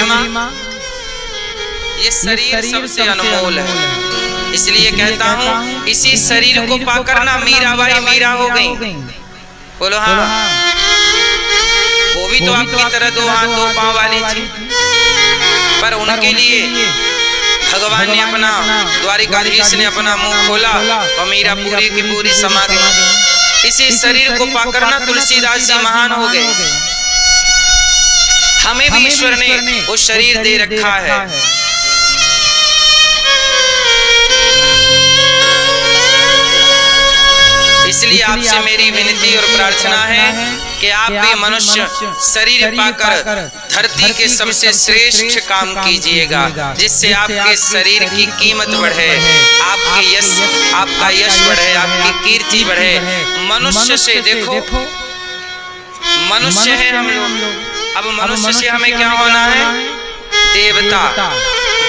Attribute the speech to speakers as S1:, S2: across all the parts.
S1: माँ? ये शरीर सबसे अनमोल है, इसलिए कहता हूँ इसी शरीर को पाकर ना मीराबाई मीरा हो गई। बोलो हाँ। वो भी तो आपकी तरह दो हाथ दो पांव वाली थी, पर उनके लिए भगवान ने अपना, द्वारिकाधीश ने अपना मुंह खोला और मीरा पूरी की पूरी समा गई। इसी शरीर को पाकर ना तुलसीदास जी महान हो गए। हमें भी ईश्वर ने वो शरीर दे रखा है। इसलिए आपसे मेरी विनती और प्रार्थना है कि आप भी मनुष्य शरीर पाकर धरती के सबसे श्रेष्ठ काम कीजिएगा, जिससे आपके शरीर की कीमत बढ़े, आपके यश, आपका यश बढ़े, आपकी कीर्ति बढ़े। मनुष्य से देखो, मनुष्य है हम लोग, अब मनुष्य से हमें क्या होना है? देवता,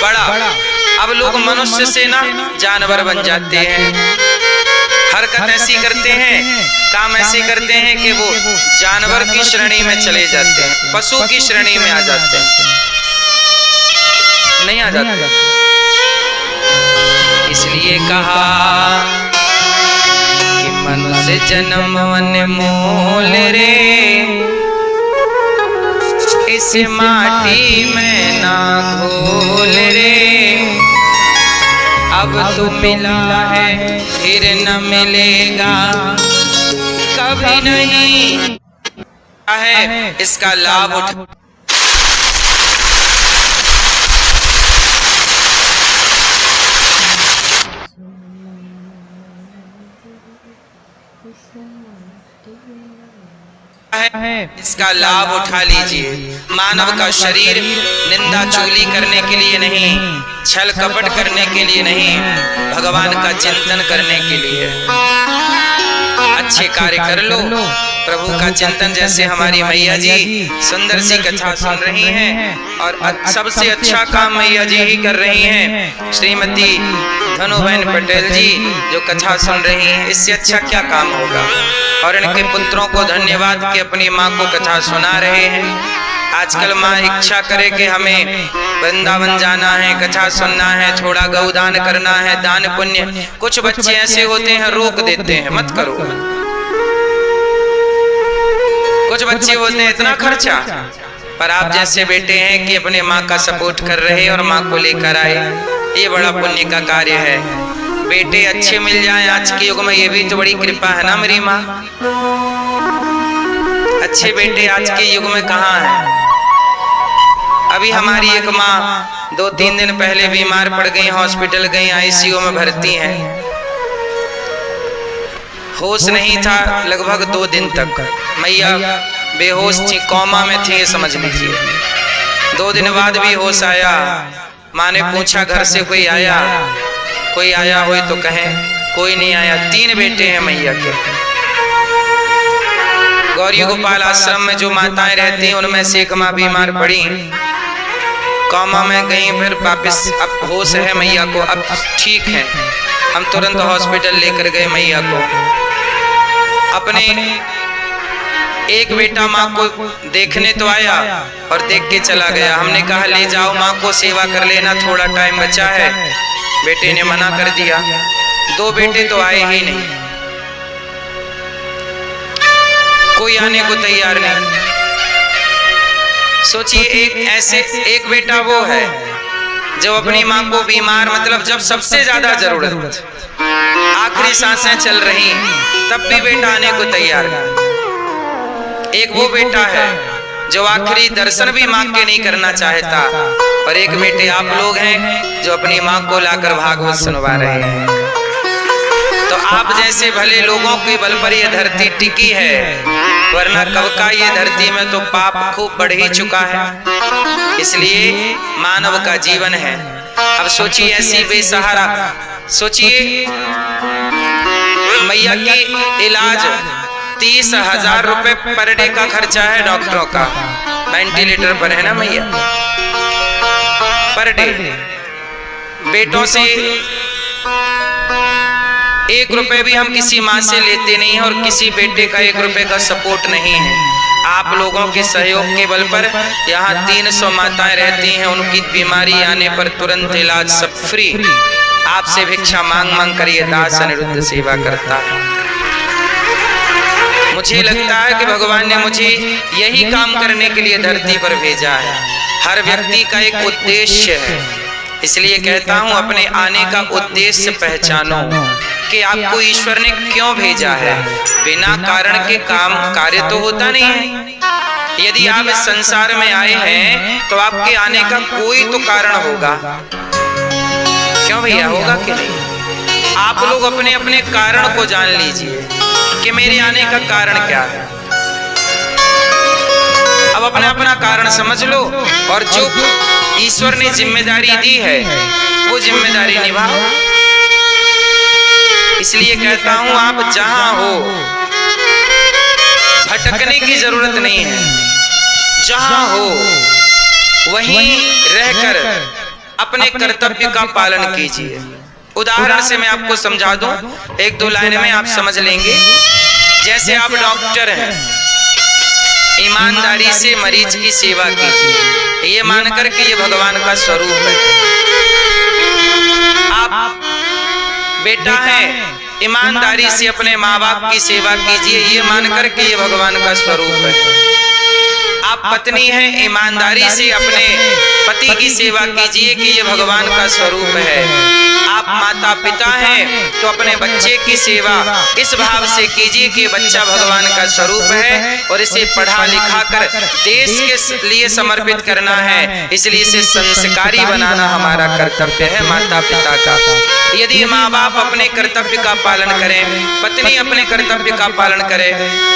S1: बड़ा। अब लोग मनुष्य से ना जानवर बन जाते हैं, हरकत ऐसी करते हैं, काम ऐसे करते हैं कि वो जानवर की श्रेणी में चले जाते हैं, पशु की श्रेणी में आ जाते हैं, नहीं आ जाते। इसलिए कहा कि मनुष्य जन्म अनमोल रे, इस माटी में ना घोल रे। अब तो मिला है फिर न मिलेगा कभी नहीं है, इसका लाभ उठा। इसका लाभ उठा लीजिए। मानव का शरीर निंदा चुगली करने के लिए नहीं, छल कपट करने के लिए नहीं, भगवान का चिंतन करने के लिए। अच्छे कार्य कर लो, प्रभु का चिंतन। जैसे हमारी मैया जी सुंदर सी कथा सुन रही हैं और सबसे अच्छा काम मैया जी ही कर रही हैं। श्रीमती धनुबेन पटेल जी जो कथा सुन रही हैं, इससे अच्छा क्या काम होगा। और इनके पुत्रों को धन्यवाद कि अपनी माँ को कथा सुना रहे हैं। आजकल माँ इच्छा करे कि हमें वृंदावन जाना है, कथा सुनना है, थोड़ा गौदान करना है, दान पुण्य। कुछ बच्चे ऐसे होते हैं रोक देते हैं, मत करो। कुछ बच्चे बोलते हैं इतना खर्चा, पर आप जैसे बेटे हैं कि अपने माँ का सपोर्ट कर रहे और माँ को लेकर आए, ये बड़ा पुण्य का कार्य है। बेटे अच्छे मिल जाएं आज के युग में, ये भी तो बड़ी कृपा है ना मेरी माँ। अच्छे बेटे आज के युग में कहाँ हैं? अभी हमारी एक माँ 2-3 दिन पहले बीमार पड़ गई, हॉस्पिटल गई, आईसीयू में भर्ती हैं। होश नहीं था लगभग 2 दिन तक, मैया बेहोश थी, कोमा में थी, समझ लीजिए। 2 दिन बाद भी होश आया। माँ ने पूछा घर से कोई आया? कोई आया हो तो कहें, कोई नहीं आया। 3 बेटे हैं मैया के। गौरी गोपाल आश्रम में जो माताएं रहती हैं उनमें से एक माँ बीमार पड़ी, कोमा में गई, फिर वापस अब होश है मैया को, अब ठीक है। हम तुरंत हॉस्पिटल लेकर गए मैया को। अपने एक बेटा माँ को देखने तो आया और देख के चला गया। हमने कहा ले जाओ माँ को, सेवा कर लेना, थोड़ा टाइम बचा है। बेटे ने मना कर दिया। 2 बेटे तो आए ही नहीं, कोई आने को तैयार नहीं। सोचिए एक बेटा वो है जो अपनी माँ को बीमार, मतलब जब सबसे ज्यादा जरूरत, आखिरी सांसें चल रही, तब भी बेटा आने को तैयार नहीं। एक वो बेटा है जो आखिरी दर्शन भी माँ के नहीं करना चाहता, और एक बेटे आप लोग हैं जो अपनी माँ को लाकर भागवत सुनवा रहे हैं। तो आप जैसे भले लोगों के बल पर ये धरती टिकी है, वरना कब का ये धरती में तो पाप खूब बढ़ ही चुका है। इसलिए मानव का जीवन है। अब सोचिए ऐसी बेसहारा, सोचिए मैया की इलाज 30,000 रुपए पर डे का खर्चा है डॉक्टरों का। वेंटिलेटर पर है ना मैया, पर डे। बेटों से 1 रुपए भी हम किसी माँ से लेते नहीं हैं, और किसी बेटे का 1 रुपए का सपोर्ट नहीं है। आप लोगों के सहयोग के बल पर यहाँ 300 माताएं रहती हैं। उनकी बीमारी आने पर तुरंत इलाज सब फ्री। आपसे भिक्षा मांग मांग कर ये दास अनिरुद्ध सेवा करता है। मुझे लगता है कि भगवान ने मुझे यही काम करने के लिए धरती पर भेजा है। हर व्यक्ति का एक उद्देश्य है, इसलिए कहता हूँ अपने आने का उद्देश्य पहचानो कि आपको ईश्वर ने क्यों भेजा है। बिना कारण के काम कार्य तो होता नहीं है। यदि आप इस संसार में आए हैं तो आपके आने का कोई तो कारण होगा, क्यों भैया, होगा कि नहीं? आप लोग अपने अपने कारण को जान लीजिए कि मेरे आने का कारण क्या है। अब अपना अपना कारण समझ लो और जो ईश्वर ने जिम्मेदारी दी है वो जिम्मेदारी निभाओ। इसलिए कहता हूं आप जहां हो भटकने की जरूरत नहीं है। जहां हो वहीं रहकर अपने कर्तव्य का पालन कीजिए। उदाहरण से मैं आपको समझा दूं, एक दो लाइन में आप समझ लेंगे। जैसे आप डॉक्टर हैं, ईमानदारी से मरीज की सेवा कीजिए, ये मानकर कि ये भगवान का स्वरूप है। आप बेटा है, ईमानदारी से अपने माँ बाप की सेवा कीजिए, ये मानकर कि ये भगवान का स्वरूप है। आप पत्नी हैं, ईमानदारी से अपने पति की सेवा कीजिए कि ये भगवान का स्वरूप है। आप माता पिता हैं तो अपने बच्चे की सेवा इस भाव से कीजिए कि बच्चा भगवान का स्वरूप है और इसे पढ़ा लिखा कर देश के लिए समर्पित करना है। इसलिए इसे संस्कारी बनाना हमारा कर्तव्य है माता पिता का। यदि माँ बाप अपने कर्तव्य का पालन करें, पत्नी अपने कर्तव्य का पालन करे,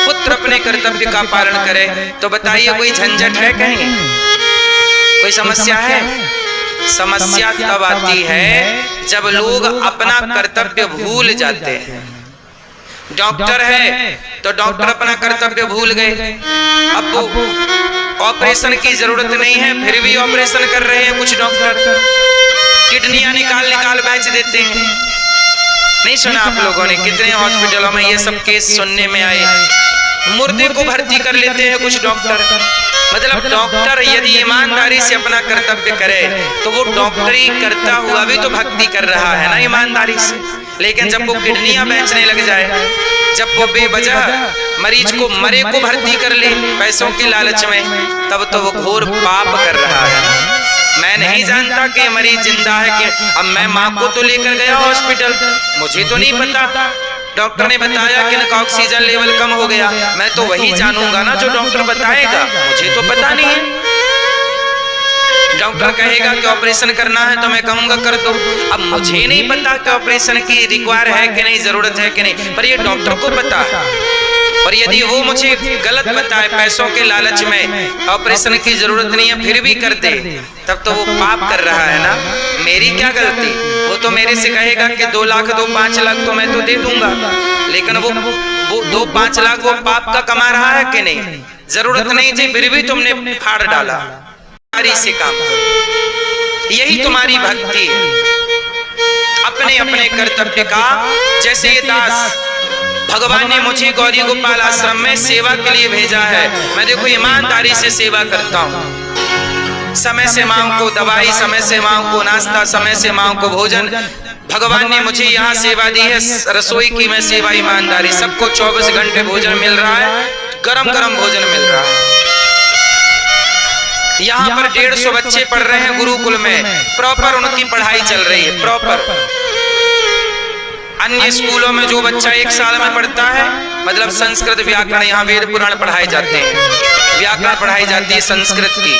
S1: पुत्र अपने कर्तव्य का पालन करे, तो बताइए कोई झंझट है कहीं? कोई समस्या है? समस्या तब आती है जब लोग अपना कर्तव्य भूल जाते हैं। डॉक्टर है तो डॉक्टर अपना कर्तव्य भूल गए। अब ऑपरेशन की जरूरत नहीं है फिर भी ऑपरेशन कर रहे हैं कुछ डॉक्टर। किडनियां निकाल निकाल बेच देते हैं। नहीं सुना आप लोगों ने कितने हॉस्पिटलों में ये सब केस सुनने में आए? मुर्दे को भर्ती कर लेते हैं कुछ डॉक्टर। मतलब डॉक्टर यदि ईमानदारी से अपना कर्तव्य करे तो वो डॉक्टरी करता हुआ भी तो भक्ति कर रहा है ना ईमानदारी से। लेकिन जब वो किडनियां बेचने लग जाए, जब वो बेवजह मरीज को मरे को भर्ती कर ले पैसों के लालच में, तब तो वो घोर पाप कर रहा है। मैं नहीं जानता कि मरीज जिंदा है कि अब मैं माँ को तो लेकर गया हॉस्पिटल, मुझे तो नहीं पता। डॉक्टर ने बताया कि इनका ऑक्सीजन लेवल कम हो गया, मैं तो वही जानूंगा ना जो डॉक्टर बताएगा, मुझे तो पता नहीं है। डॉक्टर कहेगा कि ऑपरेशन करना है तो मैं कहूंगा कर दो। अब मुझे नहीं पता कि ऑपरेशन की रिक्वायर है कि नहीं, जरूरत है कि नहीं, पर ये डॉक्टर को पता है। और यदि वो मुझे गलत बताए पैसों के लालच में ऑपरेशन की जरूरत नहीं है फिर भी कर दे, तब तो वो पाप कर रहा है ना। मेरी क्या गलती? वो तो मेरे से कहेगा कि 2 लाख दो 5 लाख तो मैं तो दे दूंगा, लेकिन वो 2-5 लाख वो पाप का कमा रहा है कि नहीं? जरूरत नहीं थी फिर भी तुमने फाड़ डाला। से काम करो, यही तुम्हारी भक्ति है। अपने अपने कर्तव्य का, जैसे ये दास भगवान ने मुझे गौरी गोपाल आश्रम में सेवा के लिए भेजा है, मैं देखो ईमानदारी से सेवा करता हूँ। समय से माँ को दवाई, समय से माँ को नाश्ता, समय से माँ को भोजन। भगवान ने मुझे यहाँ सेवा दी है, रसोई की मैं सेवा ईमानदारी। सबको 24 घंटे भोजन मिल रहा है, गरम गरम भोजन मिल रहा है। यहाँ पर 150 बच्चे पढ़ रहे हैं गुरुकुल में, प्रॉपर उनकी पढ़ाई चल रही है प्रॉपर। अन्य स्कूलों में जो बच्चा 1 साल में पढ़ता है, मतलब संस्कृत व्याकरण, यहाँ वेद पुराण पढ़ाए जाते हैं, व्याकरण पढ़ाई जाती है संस्कृत की,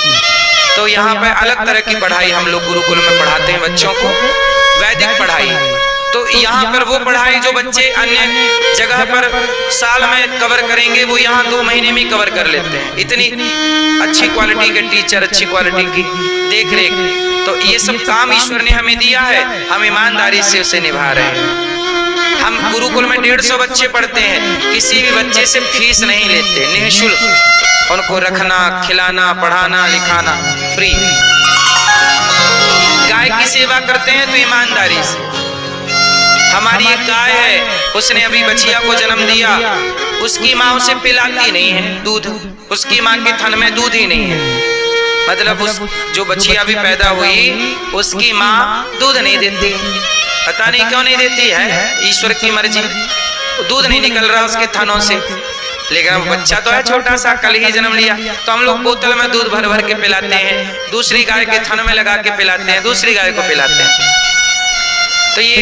S1: तो यहाँ पे अलग तरह की पढ़ाई हम लोग गुरुकुल में पढ़ाते हैं बच्चों को, वैदिक पढ़ाई। तो यहाँ पर वो पढ़ाई जो बच्चे अन्य जगह पर साल में कवर करेंगे, वो यहाँ 2 महीने में कवर कर लेते हैं। इतनी अच्छी क्वालिटी के टीचर, अच्छी क्वालिटी की देख रेख। तो ये सब काम ईश्वर ने हमें दिया है, हम ईमानदारी से उसे निभा रहे हैं। हम गुरुकुल में 150 बच्चे पढ़ते हैं, किसी भी बच्चे से फीस नहीं लेते, निःशुल्क उनको रखना, खिलाना, पढ़ाना, लिखाना फ्री। गाय की सेवा करते हैं तो ईमानदारी से। हमारी एक गाय है, उसने अभी बछिया को जन्म दिया, उसकी माँ उसे पिलाती नहीं है दूध, उसकी माँ के थन में दूध ही नहीं है। मतलब उस जो बच्चियां अभी पैदा हुई उसकी माँ दूध नहीं देती, पता नहीं क्यों नहीं देती है, ईश्वर की मर्जी। दूध नहीं निकल रहा उसके थनों से, लेकिन वो बच्चा तो है छोटा सा, कल ही जन्म लिया, तो हम लोग बोतल में दूध भर भर के पिलाते हैं, दूसरी गाय के थन में लगा के पिलाते हैं, दूसरी गाय को पिलाते हैं। तो ये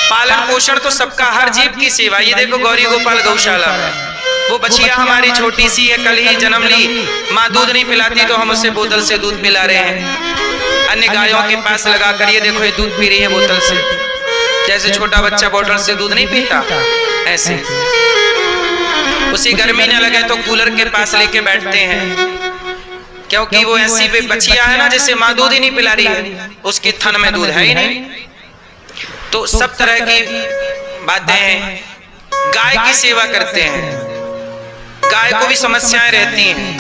S1: पालन पोषण तो सबका, हर जीव की सेवा। ये देखो गौरी गोपाल गौशाला में वो बच्चियां हमारी छोटी सी है, कल ही जन्म ली, माँ दूध नहीं पिलाती तो हम उससे बोतल से दूध पिला रहे हैं। अन्य गायों के पास लगा कर ये देखो ये दूध पी रही है बोतल से, जैसे छोटा बच्चा बोतल से दूध नहीं पीता ऐसे। उसी गर्मी न लगे तो कूलर के पास लेके बैठते हैं, क्योंकि वो ऐसी पे बच्चियां है ना जैसे माँ दूध ही नहीं पिला रही है, उसके थन में दूध है ही नहीं। तो सब तरह की बातें हैं। गाय की सेवा करते हैं, गाय को भी समस्याएं रहती हैं,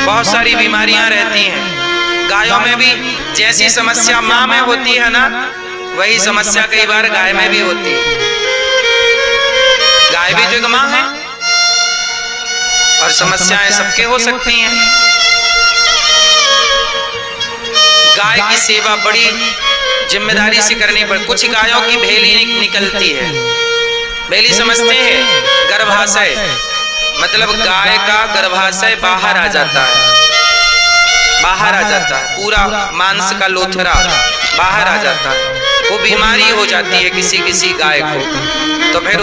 S1: बहुत सारी बीमारियां रहती हैं। गायों में भी जैसी समस्या माँ में होती है ना, वही समस्या कई बार गाय में भी होती है। गाय भी तो एक माँ है और समस्याएं सबके हो सकती हैं। गाय की सेवा बड़ी जिम्मेदारी से करनी पड़ती। कुछ गायों की भेली निकलती है, भेली समझते हैं, गर्भाशय, मतलब गाय का गर्भाशय बाहर आ जाता है, बाहर आ जाता है, पूरा मांस का लोथरा बाहर आ जाता है। वो बीमारी हो जाती है किसी किसी गाय को, तो फिर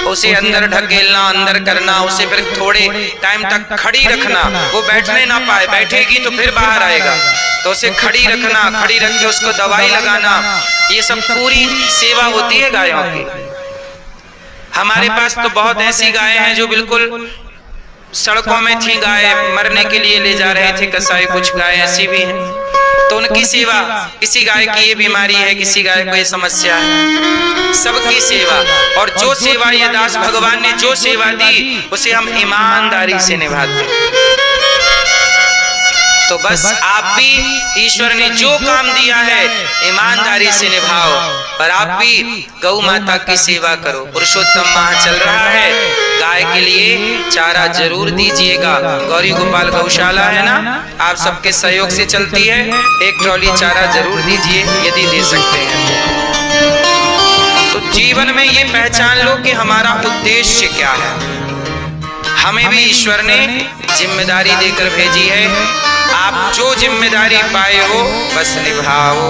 S1: उसे अंदर ढकेलना, अंदर करना, उसे फिर थोड़े टाइम तक खड़ी रखना, वो बैठने ना पाए, बैठेगी तो फिर बाहर आएगा, तो उसे खड़ी रखना, खड़ी रख के उसको दवाई लगाना, ये सब पूरी सेवा होती है गायों की। हमारे पास तो बहुत ऐसी गायें हैं जो बिल्कुल सड़कों में थी, गाय मरने के लिए ले जा रहे थे कसाई, कुछ गाय ऐसी भी हैं, तो उनकी सेवा। किसी गाय की ये बीमारी है, किसी गाय को ये समस्या है, सबकी सेवा। और जो सेवा ये दास भगवान ने जो सेवा दी उसे हम ईमानदारी से निभाते हैं। तो बस आप भी ईश्वर ने जो काम दिया है ईमानदारी से निभाओ, और आप भी गौ माता की सेवा करो। पुरुषोत्तम माह चल रहा है, गाय के लिए चारा जरूर दीजिएगा। गौरी गोपाल गौशाला है ना, आप सबके सहयोग से चलती है, एक ट्रॉली चारा जरूर दीजिए यदि दे सकते हैं। तो जीवन में ये पहचान लो कि हमारा उद्देश्य क्या है। हमें भी ईश्वर ने जिम्मेदारी देकर भेजी है, आप जो जिम्मेदारी पाए हो बस निभाओ।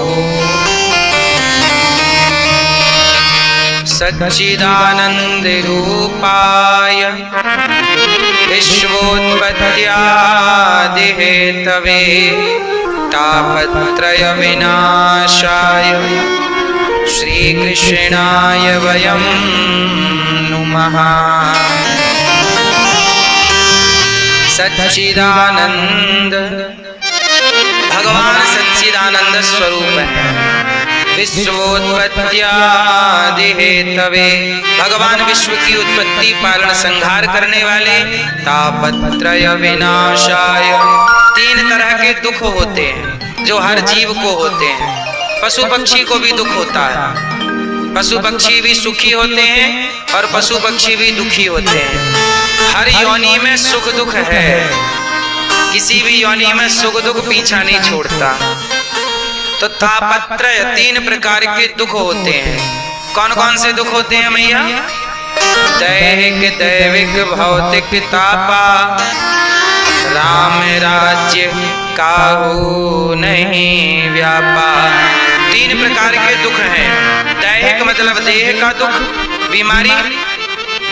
S1: सच्चिदानंद रूपाय विश्वोत्पत्त्यादि हेतवे तापत्रय विनाशाय श्री कृष्णाय वयं नुमः। सच्चिदानंद भगवान सच्चिदानंद स्वरूप है। विश्वोत्पत्त्यादि हेतवे, भगवान विश्व की उत्पत्ति पालन संहार करने वाले। तापत्रय विनाशाय, तीन तरह के दुख होते हैं जो हर जीव को होते हैं। पशु पक्षी को भी दुख होता है, पशु पक्षी भी सुखी होते हैं और पशु पक्षी भी दुखी होते हैं। हर योनि में सुख दुख है, किसी भी योनि में सुख दुख पीछा नहीं छोड़ता। तो तापत्रय, तीन प्रकार के दुख होते हैं। कौन कौन से दुख होते हैं मैया? दैहिक दैविक भौतिक तापा, राम राज्य काहू नहीं व्यापा। तीन प्रकार के दुख हैं। दैहिक मतलब देह का दुख, बीमारी।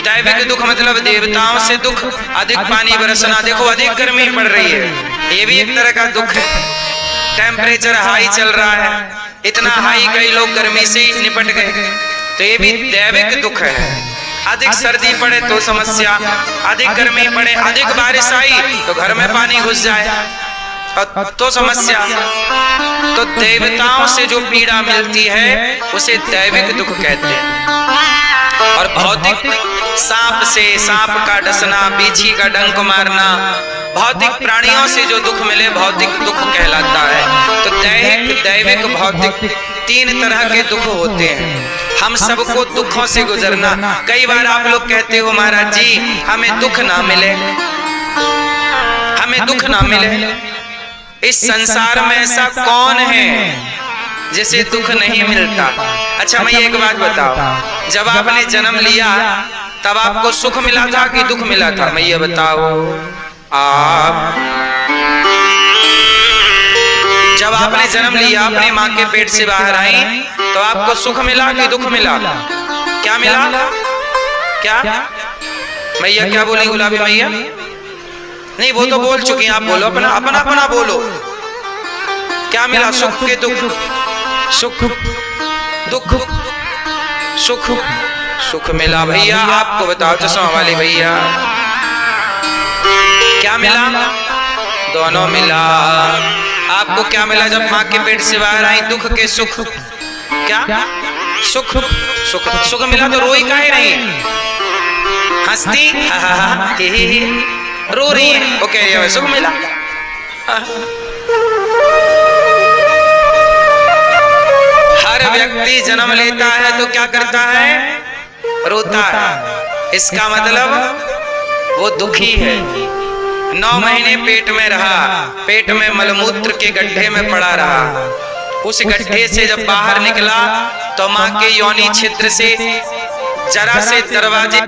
S1: दैविक दुख मतलब देवताओं से दुख, अधिक पानी बरसना, देखो अधिक गर्मी पड़ रही है, ये भी एक तरह का दुख है। टेम्परेचर हाई चल रहा है, इतना हाई कई लोग गर्मी से निपट गए, तो ये भी दैविक दुख है। अधिक सर्दी पड़े तो समस्या, अधिक गर्मी पड़े, अधिक बारिश आई तो घर में पानी घुस जाए तो समस्या। तो देवताओं से जो पीड़ा मिलती है उसे दैविक दुख कहते हैं। और भौतिक सांप से सांप का डसना, बिच्छी का डंक मारना, भौतिक प्राणियों से जो दुख मिले भौतिक दुख कहलाता है। तो दैहिक, दैविक, भौतिक तीन तरह के दुख होते हैं। हम सबको दुखों से गुजरना। कई बार आप लोग कहते हो महाराज जी हमें दुख ना मिले, हमें दुख ना मिले। इस संसार में ऐसा कौन है जिसे दुख नहीं मिलता? अच्छा मैं एक बात बताओ, जब आपने जन्म लिया तब आपको सुख मिला था कि दुख मिला था? मैं ये बताओ, आप जब आपने जन्म लिया, अपने माँ के पेट से बाहर आई, तो आपको सुख मिला कि दुख मिला? क्या मिला? क्या मैया क्या बोली गुलाबी मैया? नहीं वो तो बोल चुकी हैं, आप बोलो अपना अपना अपना बोलो। क्या मिला? सुख के दुख? सुख दुख सुख सुख मिला भैया। आपको बताओ चश्मा वाले भैया क्या मिला? दोनों मिला। आपको क्या मिला जब माँ के पेट से बाहर आई? दुख के सुख। क्या सुख? सुख सुख मिला तो रोई काहे नहीं? हंसती रो रही है, ओके सुख मिला। हर व्यक्ति जन्म लेता है तो क्या करता है? रोता है। इसका मतलब वो दुखी है। 9 महीने पेट में रहा, पेट में मलमूत्र के गड्ढे में पड़ा रहा। उस गड्ढे से जब बाहर निकला तो माँ के योनि छिद्र से जरा से दरवाजे